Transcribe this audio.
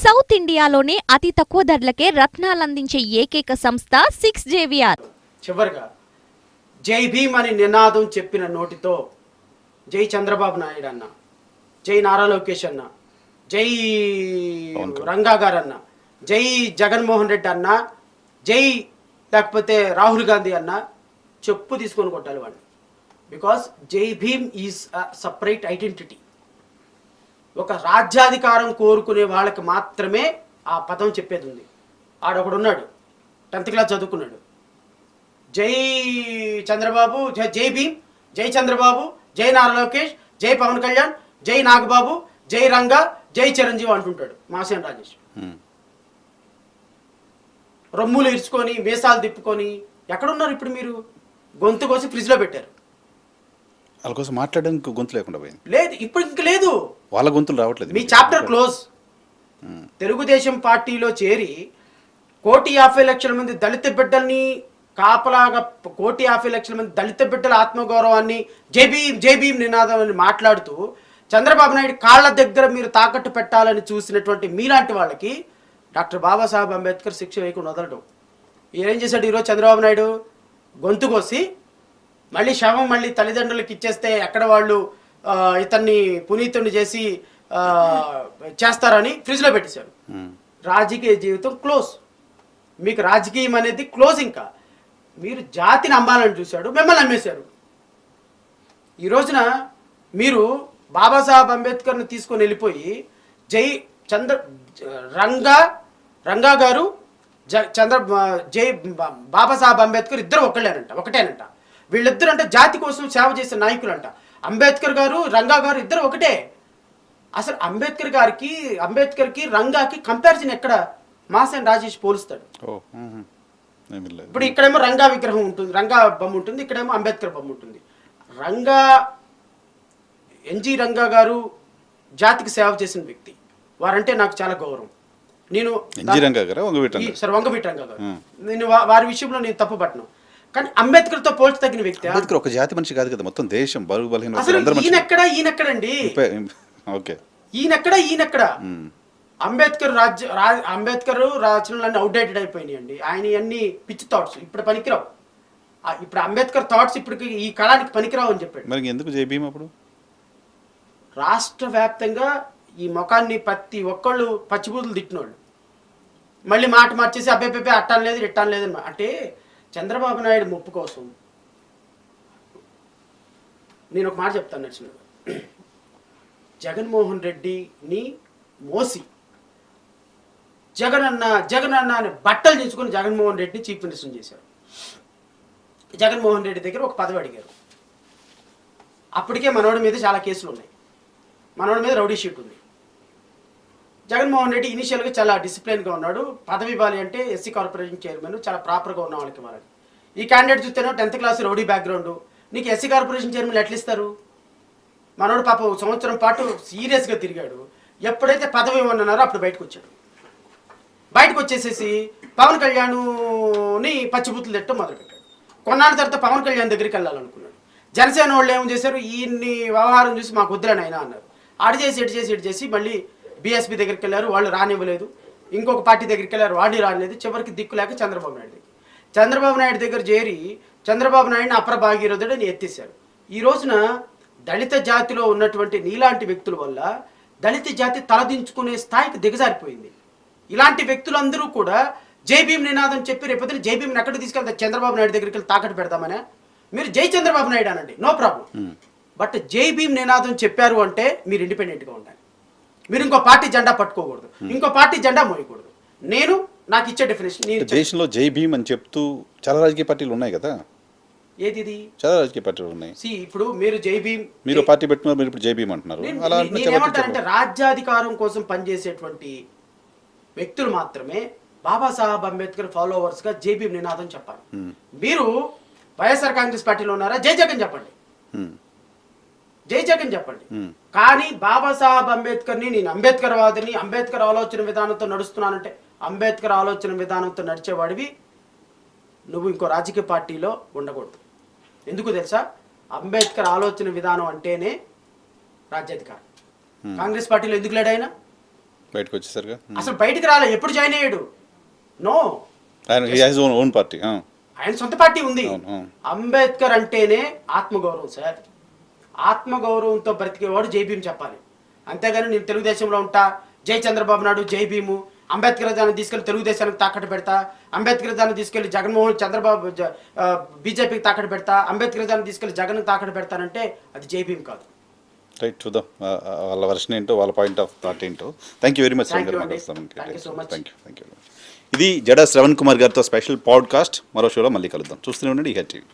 South ఇండియాలోనే అతి తక్కువ ధరలకే రత్నాలందించే ఏకైక సంస్థ 6JVR. చివరిగా జై భీమ్ అని నినాదం చెప్పిన నోటితో జై చంద్రబాబు నాయుడు అన్న, జై నారా లోకేష్ అన్న, జై రంగా గారు అన్న, జై జగన్మోహన్ రెడ్డి అన్న, జై లేకపోతే రాహుల్ గాంధీ అన్న చెప్పు తీసుకొని కొట్టాలి వాళ్ళు. Because Jai Bhim is a separate identity. ఒక రాజ్యాధికారం కోరుకునే వాళ్ళకి మాత్రమే ఆ పదం చెప్పేది ఉంది. ఆడొకడు ఉన్నాడు, 10th క్లాస్ చదువుకున్నాడు, జై చంద్రబాబు, జై భీమ్, జై చంద్రబాబు, జై నారా లోకేష్, జై పవన్ కళ్యాణ్, జై నాగబాబు, జై రంగా, జై చిరంజీవి అంటుంటాడు మాసేన్ రాజేష్. రొమ్ములు ఇరుచుకొని మీసాలు తిప్పుకొని ఎక్కడున్నారు ఇప్పుడు? మీరు గొంతు కోసి ఫ్రిడ్జ్లో పెట్టారు. వాళ్ళ కోసం మాట్లాడడానికి గొంతు లేకుండా పోయింది. లేదు, ఇప్పుడు ఇంక లేదు, వాళ్ళ గొంతులు రావట్లేదు. మీ చాప్టర్ క్లోజ్. తెలుగుదేశం పార్టీలో చేరి 1,50,00,000 మంది దళిత బిడ్డల్ని కాపలాగా 1,50,00,000 మంది దళిత బిడ్డల ఆత్మగౌరవాన్ని జై భీమ్ నినాదం అని మాట్లాడుతూ చంద్రబాబు నాయుడు కాళ్ళ దగ్గర మీరు తాకట్టు పెట్టాలని చూసినటువంటి మీలాంటి వాళ్ళకి డాక్టర్ బాబాసాహెబ్ అంబేద్కర్ శిక్ష వేయకుండా వదలడం. ఏం చేశాడు ఈరోజు చంద్రబాబు నాయుడు? గొంతు కోసి మళ్ళీ శవం మళ్ళీ తల్లిదండ్రులకు ఇచ్చేస్తే ఎక్కడ వాళ్ళు ఇతన్ని పునీతుని చేసి చేస్తారని ఫ్రిడ్జ్లో పెట్టేశాడు. రాజకీయ జీవితం క్లోజ్. మీకు రాజకీయం అనేది క్లోజ్. ఇంకా మీరు జాతిని అమ్మాలని చూశాడు, మిమ్మల్ని అమ్మేశారు. ఈ రోజున మీరు బాబాసాహెబ్ అంబేద్కర్ని తీసుకొని వెళ్ళిపోయి జై రంగా గారు జై బాబాసాహెబ్ అంబేద్కర్ ఇద్దరు ఒకటేనంట. వీళ్ళిద్దరు అంటే జాతి కోసం సేవ చేసే నాయకులు అంట. అంబేద్కర్ గారు, రంగా గారు ఇద్దరు ఒకటే. అసలు అంబేద్కర్కి రంగాకి కంపారిజన్ ఎక్కడ? మాసేన్ రాజేష్ పోలుస్తాడు. ఇప్పుడు ఇక్కడేమో రంగా విగ్రహం ఉంటుంది, రంగా బొమ్మ ఉంటుంది, ఇక్కడేమో అంబేద్కర్ బొమ్మ ఉంటుంది. ఎన్జి రంగా గారు జాతికి సేవ చేసిన వ్యక్తి. వారంటే నాకు చాలా గౌరవం. నేను వంగవీటి రంగా గారు, నేను వారి విషయంలో నేను తప్పు పట్టను. కానీ అంబేద్కర్ తో పోల్చి తగిన వ్యక్తి. అంబేద్కర్ ఒక జాతి మనిషి కాదు కదా, మొత్తం దేశం బరువు బలహీన. అసలు ఈయనెక్కడండి? ఈయనెక్కడ? అంబేద్కర్ రచనలన్నీ అవుట్డేటెడ్ అయిపోయినాయండి. ఆయన అన్ని పిచ్చి థాట్స్ ఇప్పుడు పనికిరావు. ఇప్పుడు అంబేద్కర్ థాట్స్ ఇప్పుడు ఈ కాలానికి పనికిరావు అని చెప్పాడు. మరి ఎందుకు జై భీమ్ అప్పుడు? రాష్ట్ర వ్యాప్తంగా ఈ ముఖాన్ని ప్రతి ఒక్కళ్ళు పచ్చిబూతులు తిట్టినోళ్ళు మళ్ళీ మాట మార్చేసి అబ్బాయి అట్టాను లేదు ఇట్టాను లేదని. అంటే చంద్రబాబు నాయుడు ముప్పు కోసం నేను ఒక మాట చెప్తాను. నచ్చిన జగన్మోహన్ రెడ్డిని మోసి జగనన్న అని బట్టలు దించుకొని జగన్మోహన్ రెడ్డిని చీఫ్ మినిస్టర్ చేశారు. జగన్మోహన్ రెడ్డి దగ్గర ఒక పదవి అడిగారు. అప్పటికే మనోడి మీద చాలా కేసులు ఉన్నాయి, మనోడి మీద రౌడీ షీట్ ఉంది. జగన్మోహన్ రెడ్డి ఇనిషియల్గా చాలా డిసిప్లిన్గా ఉన్నాడు. పదవి ఇవ్వాలి అంటే ఎస్సీ కార్పొరేషన్ చైర్మన్ చాలా ప్రాపర్గా ఉన్న వాళ్ళకి ఇవ్వాలి. ఈ క్యాండిడేట్ చూస్తేనో 10th క్లాస్ రౌడీ బ్యాక్గ్రౌండ్, నీకు ఎస్సీ కార్పొరేషన్ చైర్మన్ ఎట్లా ఇస్తారు? మనోడు పాప సంవత్సరం పాటు సీరియస్గా తిరిగాడు. ఎప్పుడైతే పదవి ఇవ్వన్నారో అప్పుడు బయటకు వచ్చేసేసి పవన్ కళ్యాణ్ని పచ్చిబూతులు తిట్టడం మొదలుపెట్టాడు. కొన్నాళ్ళ తర్వాత పవన్ కళ్యాణ్ దగ్గరికి వెళ్ళాలనుకున్నాడు. జనసేన వాళ్ళు ఏం చేశారు? ఈయన్ని వ్యవహారం చూసి మాకు వద్దులని అయినా అన్నారు. ఇటు చేసి మళ్ళీ బీఎస్పీ దగ్గరికి వెళ్ళారు, వాళ్ళు రానివ్వలేదు. ఇంకొక పార్టీ దగ్గరికి వెళ్ళారు, వాడిని రానిలేదు. చివరికి దిక్కు లేక చంద్రబాబు నాయుడు దగ్గర చేరి చంద్రబాబు నాయుడిని అప్ర భాగీరథుడని ఎత్తేశారు. ఈ రోజున దళిత జాతిలో ఉన్నటువంటి నీలాంటి వ్యక్తుల వల్ల దళిత జాతి తలదించుకునే స్థాయికి దిగజారిపోయింది. ఇలాంటి వ్యక్తులందరూ కూడా జై భీమ్ నినాదం చెప్పి రేపొద్దున జై భీమ్ని ఎక్కడికి తీసుకెళ్తారు? చంద్రబాబు నాయుడు దగ్గరికి వెళ్ళి తాకట్టు పెడదామనే? మీరు జై చంద్రబాబు నాయుడు అనండి, నో ప్రాబ్లం. బట్ జై భీమ్ నినాదం చెప్పారు అంటే మీరు ఇండిపెండెంట్గా ఉండాలి. మీరు ఇంకో పార్టీ జెండా పట్టుకోకూడదు, ఇంకో పార్టీ జెండా మోయకూడదు. నేను నాకు ఇచ్చే డెఫినేషన్. దేశంలో జై భీమ్ అని చెప్తూ చాలా రాజకీయ పార్టీలు ఉన్నాయి కదా. ఏది? చాలా రాజకీయ పార్టీలు ఉన్నాయి. ఇప్పుడు మీరు జై భీమ్, మీరు పార్టీ పెట్టుకున్నారు, మీరు ఇప్పుడు జై భీమ్ అంటున్నారు. ఏమంటారంటే రాజ్యాధికారం కోసం పనిచేసేటువంటి వ్యక్తులు మాత్రమే బాబాసాహెబ్ అంబేద్కర్ ఫాలోవర్స్ గా జై భీమ్ నినాదం చెప్పాలి. మీరు వైఎస్ఆర్ కాంగ్రెస్ పార్టీలో ఉన్నారా? జై జగన్ చెప్పండి. కానీ బాబాసాహెబ్ అంబేద్కర్ని నేను అంబేద్కర్ వాదిని, అంబేద్కర్ ఆలోచన విధానంతో నడుస్తున్నానంటే అంబేద్కర్ ఆలోచన విధానంతో నడిచేవాడివి నువ్వు ఇంకో రాజకీయ పార్టీలో ఉండకూడదు. ఎందుకు తెలుసా? అంబేద్కర్ ఆలోచన విధానం అంటేనే రాజ్యాధికారం. కాంగ్రెస్ పార్టీలో ఎందుకు లేడు ఆయన? బయటకు వచ్చేసరిగా అసలు బయటికి రాలే. ఎప్పుడు జాయిన్ అయ్యాడు? నో, ఆయన ఓన్ పార్టీ. ఆయన సొంత పార్టీ ఉంది. అవును. అంబేద్కర్ అంటేనే ఆత్మగౌరవం సార్. ఆత్మగౌరవంతో బ్రతికేవాడు జై భీమ్ చెప్పాలి. అంతేగాని నేను తెలుగుదేశంలో ఉంటా, జై చంద్రబాబు నాయుడు, జై భీము, అంబేద్కర్ దాన్ని తీసుకెళ్లి తెలుగుదేశానికి తాకట్టు పెడతా, అంబేద్కర్ దాన్ని తీసుకెళ్లి జగన్మోహన్ చంద్రబాబు బీజేపీకి తాకట్టు పెడతా, అంబేద్కర్ దాన్ని తీసుకెళ్లి జగన్ తాకట్టు పెడతానంటే అది జై భీమ్ కాదు. రైట్, చూద్దాం వాళ్ళ వర్షన్ ఏంటో, వాళ్ళ పాయింట్ ఆఫ్ థాట్ ఏంటో. Thank you very much. Thank you అండి. Thank you. ఇది జడా శ్రవణ్ కుమార్ గారితో స్పెషల్ పాడ్కాస్ట్. మరో షోలో మళ్ళీ కలుద్దాం. చూస్తూనే ఉండండి ఈహెచ్ టీవీ.